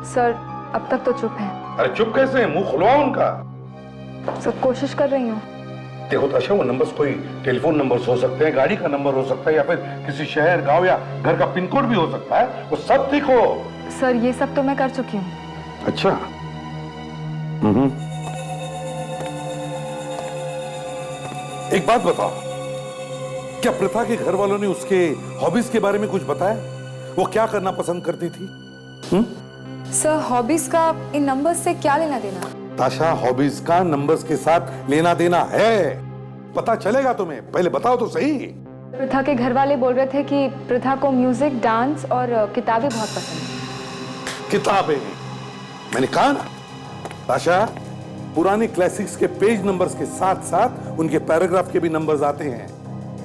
[SPEAKER 17] सर, अब तक तो चुप है।
[SPEAKER 12] अरे चुप कैसे, मुंह खुलवाओ उनका।
[SPEAKER 17] सर, कोशिश कर रही हूँ।
[SPEAKER 12] देखो ताशा, वो नंबर्स कोई टेलीफोन नंबर्स हो सकते हैं, गाड़ी का नंबर हो सकता है, या फिर किसी शहर, गांव या घर का पिन कोड भी हो सकता है। वो सब ठीक हो।
[SPEAKER 17] सर, ये सब तो मैं कर चुकी हूँ।
[SPEAKER 12] अच्छा। एक बात बताओ, क्या प्रथा के घर वालों ने उसके हॉबीज के बारे में कुछ बताया? वो क्या करना पसंद करती थी?
[SPEAKER 17] सर, हॉबीज का इन नंबर्स से क्या लेना देना?
[SPEAKER 12] ताशा, हॉबीज का नंबर्स के साथ लेना देना है। पता चलेगा तुम्हें, पहले बताओ तो सही।
[SPEAKER 17] प्रथा के घर वाले बोल रहे थे कि प्रथा को म्यूजिक, डांस और किताबें बहुत पसंद है।
[SPEAKER 12] किताबें? मैंने कहा ना ताशा, पुराने क्लासिक्स के पेज नंबर्स के साथ साथ उनके पैराग्राफ के भी नंबर्स आते हैं।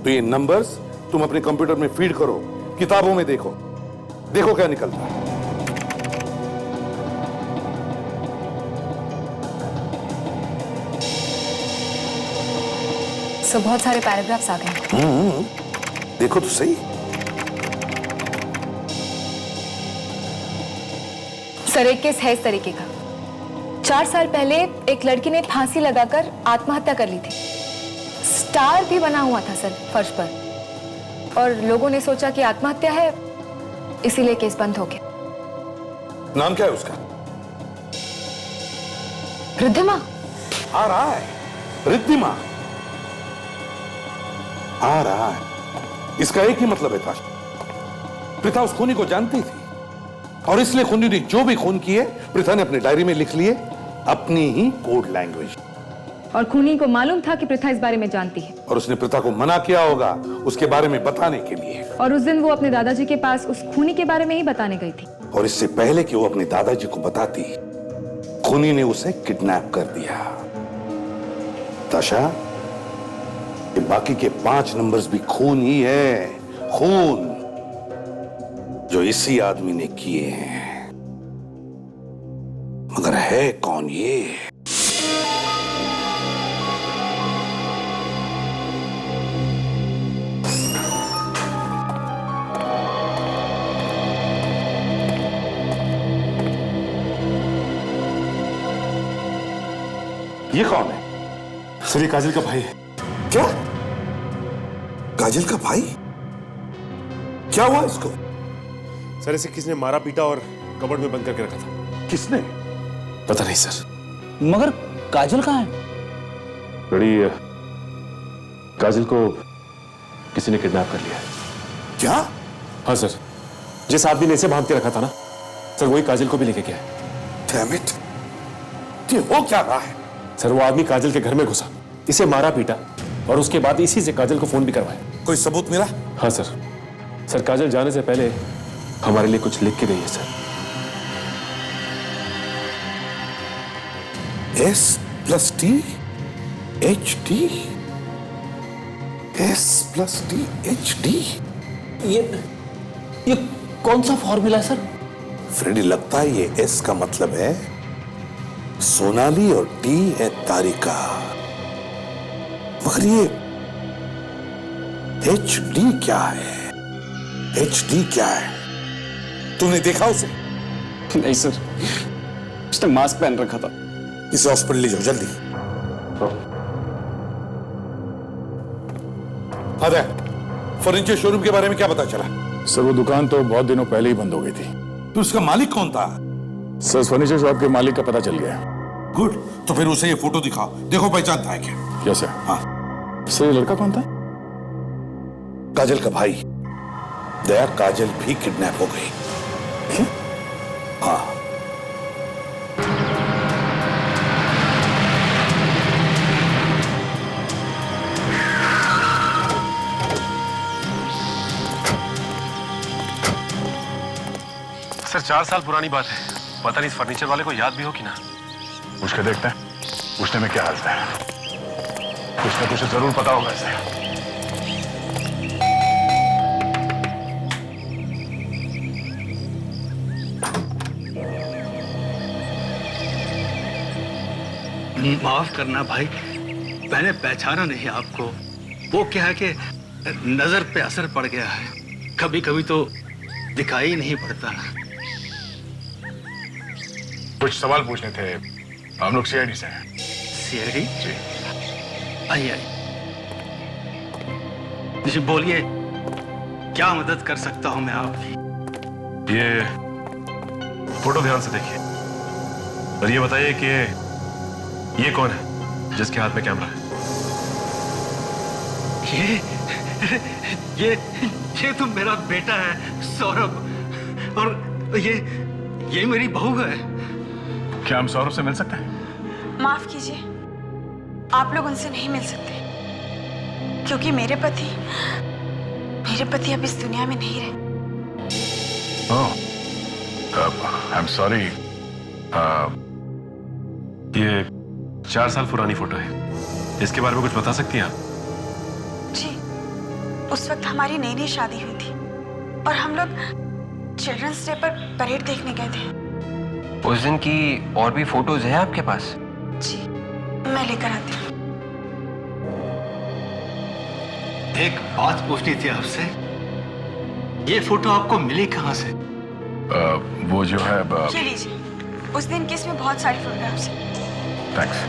[SPEAKER 12] तो ये नंबर्स तुम अपने कंप्यूटर में फीड करो, किताबों में देखो, देखो क्या निकलता है।
[SPEAKER 4] सो बहुत सारे पैराग्राफ्स आ गए।
[SPEAKER 12] देखो तो सही।
[SPEAKER 17] सर, एक केस है इस तरीके का। 4 साल पहले एक लड़की ने फांसी लगाकर आत्महत्या कर ली थी। स्टार भी बना हुआ था सर फर्श पर, और लोगों ने सोचा कि आत्महत्या है, इसीलिए केस बंद हो गया।
[SPEAKER 12] नाम क्या है उसका?
[SPEAKER 17] रिद्धिमा।
[SPEAKER 12] आ रहा है, रिद्धिमा आ रहा है। इसका एक ही मतलब है ताशा, प्रथा उस खूनी को जानती थी और इसलिए खूनी ने जो भी खून किए प्रथा ने अपनी डायरी में लिख लिए, अपनी ही कोड लैंग्वेज।
[SPEAKER 17] और खूनी को मालूम था कि प्रथा इस बारे में जानती है,
[SPEAKER 12] और उसने प्रथा को मना किया होगा उसके बारे में बताने के लिए।
[SPEAKER 17] और उस दिन वो अपने दादाजी के पास उस खूनी के बारे में ही बताने गई थी।
[SPEAKER 12] और इससे पहले कि वो अपने दादाजी को बताती, खूनी ने उसे किडनैप कर दिया। ताशा, ये बाकी के 5 नंबर्स भी खून ही है, खून जो इसी आदमी ने किए हैं। मगर है कौन ये? ये कौन है?
[SPEAKER 13] सर ये काजल का भाई है।
[SPEAKER 12] क्या? काजल का भाई? क्या हुआ इसको?
[SPEAKER 13] सर इसे किसने मारा पीटा और कबर्ड में बंद करके रखा था।
[SPEAKER 12] किसने?
[SPEAKER 13] पता नहीं सर।
[SPEAKER 8] मगर काजल कहाँ है?
[SPEAKER 14] बड़ी काजल को किसी ने किडनैप कर लिया है।
[SPEAKER 12] क्या?
[SPEAKER 14] हाँ सर, जिस आदमी ने इसे बांध के रखा था ना सर, वही काजल को भी लेके गया है।
[SPEAKER 12] Damn it! ये हो क्या रहा है?
[SPEAKER 14] सर वो आदमी काजल के घर में घुसा, इसे मारा पीटा और उसके बाद इसी से काजल को फोन भी करवाया।
[SPEAKER 12] कोई सबूत मिला?
[SPEAKER 14] हाँ सर। सर काजल जाने से पहले हमारे लिए कुछ लिख के गई है sir.
[SPEAKER 12] S+T HD S+T HD
[SPEAKER 8] ये कौन सा फॉर्मूला है सर?
[SPEAKER 12] फ्रेडी, लगता है ये S का मतलब है सोनाली और T है तारिका। मगर ये HD क्या है? HD क्या है? तूने देखा उसे?
[SPEAKER 2] नहीं सर, उसने मास्क पहन रखा था।
[SPEAKER 12] इसे हॉस्पिटल ले जाओ जल्दी। अरे फर्नीचर शोरूम के बारे में क्या पता चला?
[SPEAKER 13] सर वो दुकान तो बहुत दिनों पहले ही बंद हो गई थी।
[SPEAKER 12] तो उसका मालिक कौन था?
[SPEAKER 13] सर फर्नीचर शॉप के मालिक का पता चल गया।
[SPEAKER 12] गुड, तो फिर उसे ये फोटो दिखाओ, देखो पहचानता है क्या?
[SPEAKER 13] Yes sir.
[SPEAKER 12] हाँ
[SPEAKER 13] सर ये लड़का कौन था?
[SPEAKER 12] काजल का भाई। दया, काजल भी किडनैप हो गई। हाँ।
[SPEAKER 14] सर 4 साल पुरानी बात है, पता नहीं इस फर्नीचर वाले को याद भी हो कि ना।
[SPEAKER 13] पूछ के देखते हैं, पूछने में क्या हाल है। कुछ ना कुछ जरूर पता होगा इसे।
[SPEAKER 7] माफ करना भाई, मैंने पहचाना नहीं आपको। वो क्या है कि नजर पे असर पड़ गया है, कभी कभी तो दिखाई नहीं पड़ता।
[SPEAKER 13] कुछ सवाल पूछने थे, हम लोग सीआईडी से हैं।
[SPEAKER 7] सीआईडी? जी। आइए जी, बोलिए क्या मदद कर सकता हूं मैं आपकी?
[SPEAKER 14] ये फोटो ध्यान से देखिए और ये बताइए कि ये कौन है जिसके हाथ में कैमरा है?
[SPEAKER 7] ये तो मेरा बेटा है सौरभ, और ये मेरी बहू है।
[SPEAKER 13] क्या हम सौरभ से मिल सकते हैं?
[SPEAKER 4] माफ कीजिए, आप लोग उनसे नहीं मिल सकते क्योंकि मेरे पति अब इस दुनिया में नहीं रहे।
[SPEAKER 13] I am sorry.
[SPEAKER 14] ये 4 साल पुरानी फोटो है, इसके बारे में कुछ बता सकती हैं आप?
[SPEAKER 4] जी, उस वक्त हमारी नई नई शादी हुई थी और हम लोग चिल्ड्रंस डे पर परेड देखने गए थे।
[SPEAKER 16] उस दिन की और भी फोटोज हैं आपके पास?
[SPEAKER 4] जी, मैं लेकर आती हूँ।
[SPEAKER 7] एक बात पूछनी थी आपसे, ये फोटो आपको मिली कहाँ से?
[SPEAKER 13] वो जो है
[SPEAKER 4] ये लीजिए, उस दिन की इसमें बहुत सारी फोटोग्राफ्स हैं।
[SPEAKER 13] थैंक्स।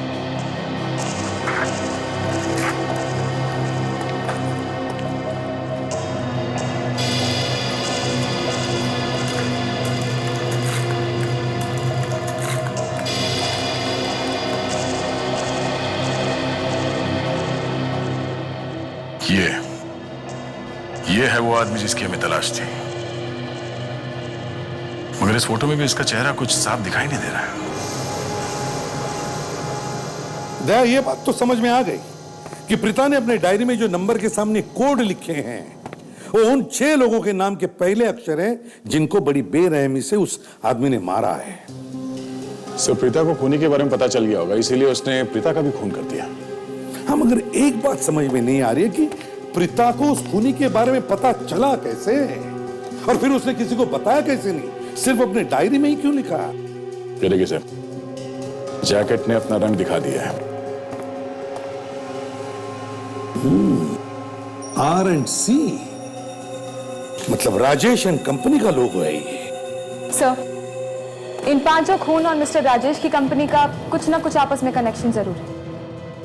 [SPEAKER 13] ये है वो आदमी जिसकी हमें तलाश थी, मगर इस फोटो में भी इसका चेहरा कुछ साफ दिखाई नहीं दे रहा है।
[SPEAKER 12] दया, ये बात तो समझ में आ गई कि प्रीता ने अपने डायरी में जो नंबर के सामने कोड लिखे हैं वो उन 6 लोगों के नाम के पहले अक्षर हैं जिनको बड़ी बेरहमी से उस आदमी ने मारा है।
[SPEAKER 13] सर प्रीता को खूनी के बारे में पता चल गया होगा, इसीलिए उसने प्रीता का भी खून कर दिया।
[SPEAKER 12] हाँ, मगर एक बात समझ में नहीं आ रही है कि प्रीता को उस खूनी के बारे में पता चला कैसे, और फिर उसने किसी को बताया कैसे नहीं, सिर्फ अपने डायरी में ही क्यों लिखा?
[SPEAKER 13] ये देखिए सर, जैकेट ने अपना रंग दिखा दिया है।
[SPEAKER 12] R&C, मतलब राजेश एंड कंपनी का लोगो है ये।
[SPEAKER 17] सर, इन 5 खून और मिस्टर राजेश की कंपनी का कुछ ना कुछ आपस में कनेक्शन जरूर है।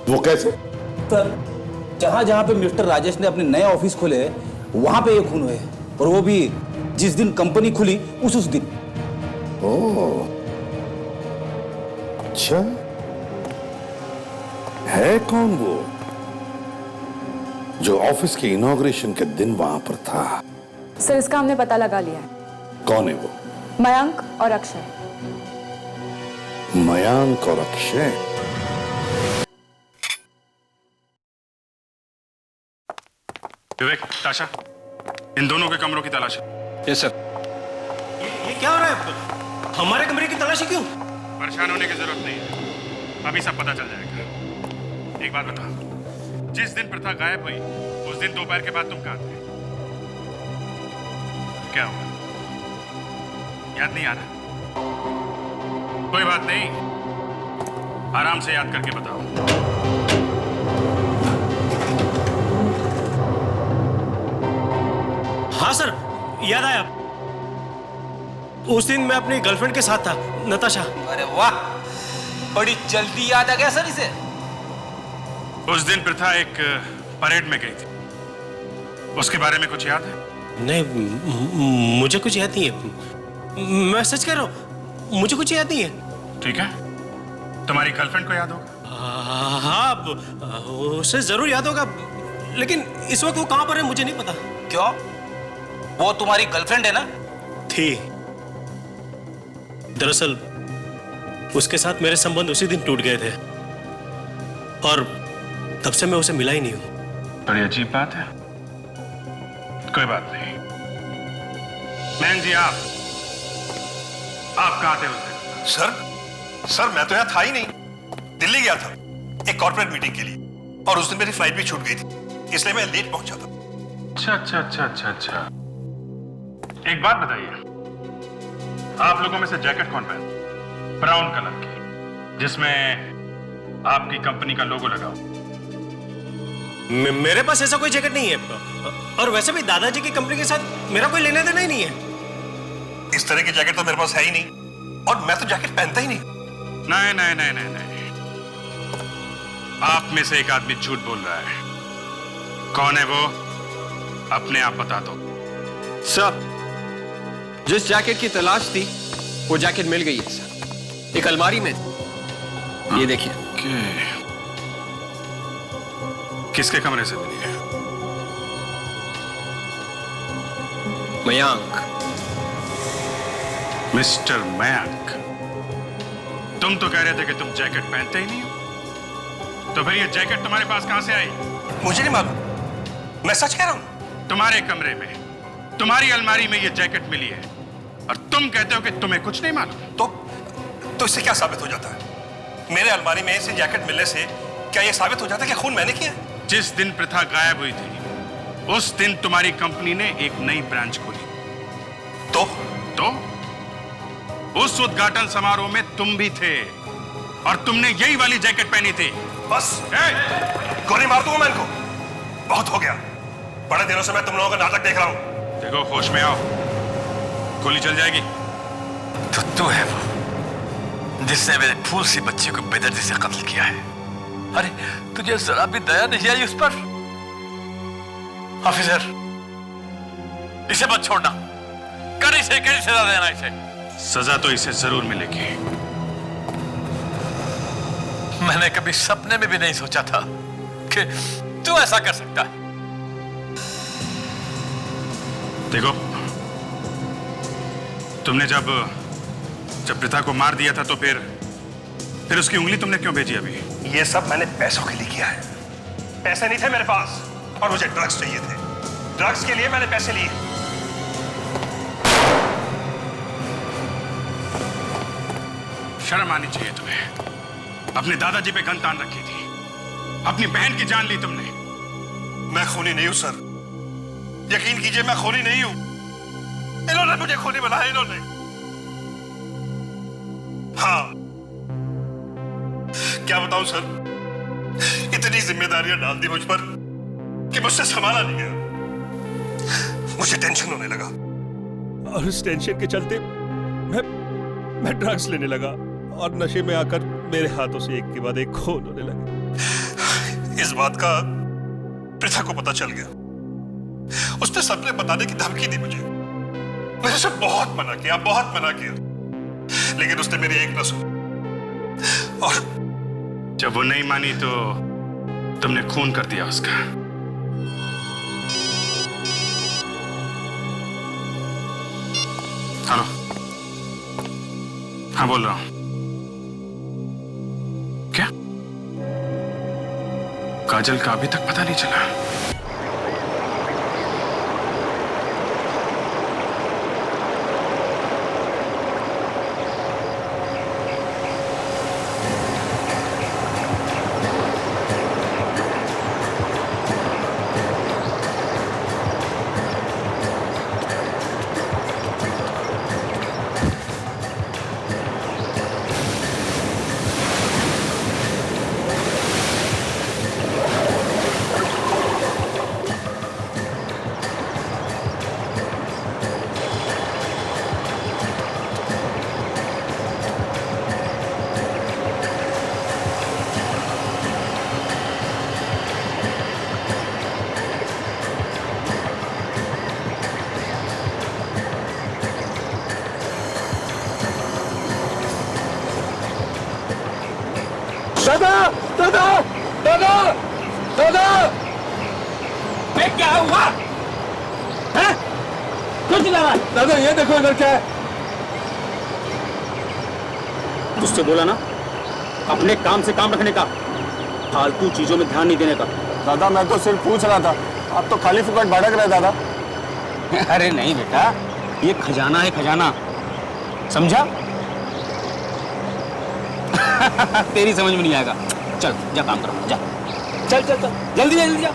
[SPEAKER 12] वो कैसे?
[SPEAKER 8] सर, जहां जहां पे मिस्टर राजेश ने अपने नए ऑफिस खोले वहां पे ये खून हुए, और वो भी जिस दिन कंपनी खुली उस दिन।
[SPEAKER 12] ओह, अच्छा, है कौन वो जो ऑफिस के इनॉग्रेशन के दिन वहां पर था?
[SPEAKER 17] सर, इसका हमने पता लगा लिया है।
[SPEAKER 12] कौन है वो?
[SPEAKER 17] मयंक और अक्षय।
[SPEAKER 12] मयंक और अक्षय।
[SPEAKER 1] विवेक, ताशा, इन दोनों के कमरों की तलाशी।
[SPEAKER 14] Yes sir.
[SPEAKER 6] ये क्या हो रहा है? हमारे कमरे की तलाशी क्यों?
[SPEAKER 1] परेशान होने की जरूरत नहीं है, अभी सब पता चल जाएगा। एक बात बता, जिस दिन प्रथा गायब हुई उस दिन दोपहर के बाद तुम कहां थे? क्या हुआ? याद नहीं आ रहा? कोई बात नहीं, आराम से याद करके बताओ।
[SPEAKER 6] हाँ सर, याद आया। उस दिन मैं अपनी गर्लफ्रेंड के साथ था, नताशा।
[SPEAKER 8] अरे वाह, बड़ी जल्दी याद आ गया सर इसे।
[SPEAKER 1] उस दिन प्रथा एक परेड में गई थी, उसके बारे में कुछ याद है?
[SPEAKER 6] नहीं, मुझे कुछ याद नहीं है। मैं सच कह रहा हूँ, मुझे कुछ याद नहीं है।
[SPEAKER 1] ठीक है, तुम्हारी गर्लफ्रेंड को याद होगा?
[SPEAKER 6] हाँ, उसे जरूर याद होगा, लेकिन इस वक्त वो कहां पर है मुझे नहीं पता।
[SPEAKER 8] क्यों? वो तुम्हारी गर्लफ्रेंड है ना?
[SPEAKER 6] थी। दरअसल उसके साथ मेरे संबंध उसी दिन टूट गए थे, और तब से मैं उसे मिला ही नहीं हूं।
[SPEAKER 1] बड़ी अजीब बात है। कोई बात नहीं। मैन जी, आप कहां थे उस दिन?
[SPEAKER 5] सर, मैं तो यहां था ही नहीं। दिल्ली गया था एक कॉर्पोरेट मीटिंग के लिए, और उस दिन मेरी फ्लाइट भी छूट गई थी, इसलिए मैं लेट पहुंचा था।
[SPEAKER 1] अच्छा। एक बात बताइए, आप लोगों में से जैकेट कौन पहनता? ब्राउन कलर की, जिसमें आपकी कंपनी का लोगो लगा हो।
[SPEAKER 6] मेरे पास ऐसा कोई जैकेट नहीं है, और वैसे भी दादाजी की कंपनी के साथ मेरा कोई लेना देना ही नहीं है।
[SPEAKER 5] इस तरह की जैकेट तो मेरे पास है ही नहीं, और मैं तो जैकेट पहनता ही नहीं।
[SPEAKER 1] नहीं। आप में से एक आदमी झूठ बोल रहा है। कौन है वो? अपने आप बता दो।
[SPEAKER 16] सर, जिस जैकेट की तलाश थी वो जैकेट मिल गई है सर, एक अलमारी में। ये देखिए।
[SPEAKER 1] किसके कमरे से मिली है?
[SPEAKER 16] मयंक।
[SPEAKER 1] मिस्टर मयंक, तुम तो कह रहे थे कि तुम जैकेट पहनते ही नहीं हो, तो फिर ये जैकेट तुम्हारे पास कहां से आई?
[SPEAKER 5] मुझे नहीं मालूम, मैं सच कह रहा हूं।
[SPEAKER 1] तुम्हारे कमरे में, तुम्हारी अलमारी में ये जैकेट मिली है, और तुम कहते हो कि तुम्हें कुछ नहीं मालूम।
[SPEAKER 5] तो इससे क्या साबित हो जाता है? मेरे अलमारी में से जैकेट मिलने से क्या यह साबित हो जाता है कि खून मैंने किया?
[SPEAKER 1] जिस दिन प्रथा गायब हुई थी उस दिन तुम्हारी कंपनी ने एक नई ब्रांच खोली। तो उस उद्घाटन समारोह में तुम भी थे, और तुमने यही वाली जैकेट पहनी थी।
[SPEAKER 5] बस गोली मार दूंगा मैं इनको। बहुत हो गया, बड़े दिनों से मैं तुम लोगों का नाटक देख रहा हूं।
[SPEAKER 1] देखो, होश में आओ, गोली चल जाएगी।
[SPEAKER 10] तो तू है वो जिसने मेरे फूल सी बच्ची को बेदर्दी से कत्ल किया है। अरे तुझे जरा भी दया नहीं आई उस पर? ऑफिसर, इसे मत छोड़ना, कर इसे, कड़ी सजा देना इसे।
[SPEAKER 1] सजा तो इसे जरूर मिलेगी।
[SPEAKER 10] मैंने कभी सपने में भी नहीं सोचा था कि तू ऐसा कर सकता है।
[SPEAKER 1] देखो, तुमने जब प्रथा को मार दिया था तो फिर उसकी उंगली तुमने क्यों भेजी अभी?
[SPEAKER 5] ये सब मैंने पैसों के लिए किया है। पैसे नहीं थे मेरे पास, और मुझे ड्रग्स चाहिए थे।
[SPEAKER 19] ड्रग्स के लिए मैंने पैसे लिए।
[SPEAKER 1] शर्म आनी चाहिए तुम्हें। अपने दादाजी पे गन तान रखी थी, अपनी बहन की जान ली तुमने।
[SPEAKER 19] मैं खूनी नहीं हूं सर, यकीन कीजिए मैं खूनी नहीं हूं। इन्होंने मुझे खूनी बनाया, इन्होंने। हाँ, क्या बताऊं सर, इतनी जिम्मेदारियां डाल दी मुझ पर कि मुझसे संभाला नहीं गया। मुझे टेंशन होने लगा और उस टेंशन के चलते मैं ड्रग्स लेने लगा और नशे में आकर मेरे हाथों से एक के बाद एक खून होने लगे। इस बात का पृथा को पता चल गया। उसने सबने बताने की धमकी दी मुझे। मैंने उसे बहुत मना किया, बहुत मना किया, लेकिन उसने मेरी एक न सुनी। और
[SPEAKER 1] जब वो नहीं मानी तो तुमने खून कर दिया उसका। हेलो, हाँ बोल रहा हूं। क्या काजल का अभी तक पता नहीं चला?
[SPEAKER 6] दादा दादा दादा दादा, क्या हुआ है? कुछ लगा दादा, ये देखो इधर क्या है।
[SPEAKER 2] तुझसे बोला ना अपने काम से काम रखने का, फालतू चीजों में ध्यान नहीं देने का।
[SPEAKER 13] दादा मैं तो सिर्फ पूछ रहा था, आप तो खाली फुकट भटक रहे दादा।
[SPEAKER 2] अरे नहीं बेटा, ये खजाना है, खजाना, समझा? तेरी समझ में नहीं आएगा। चल जा काम करो, जा, चल चल चल, जल्दी जल्दी जा।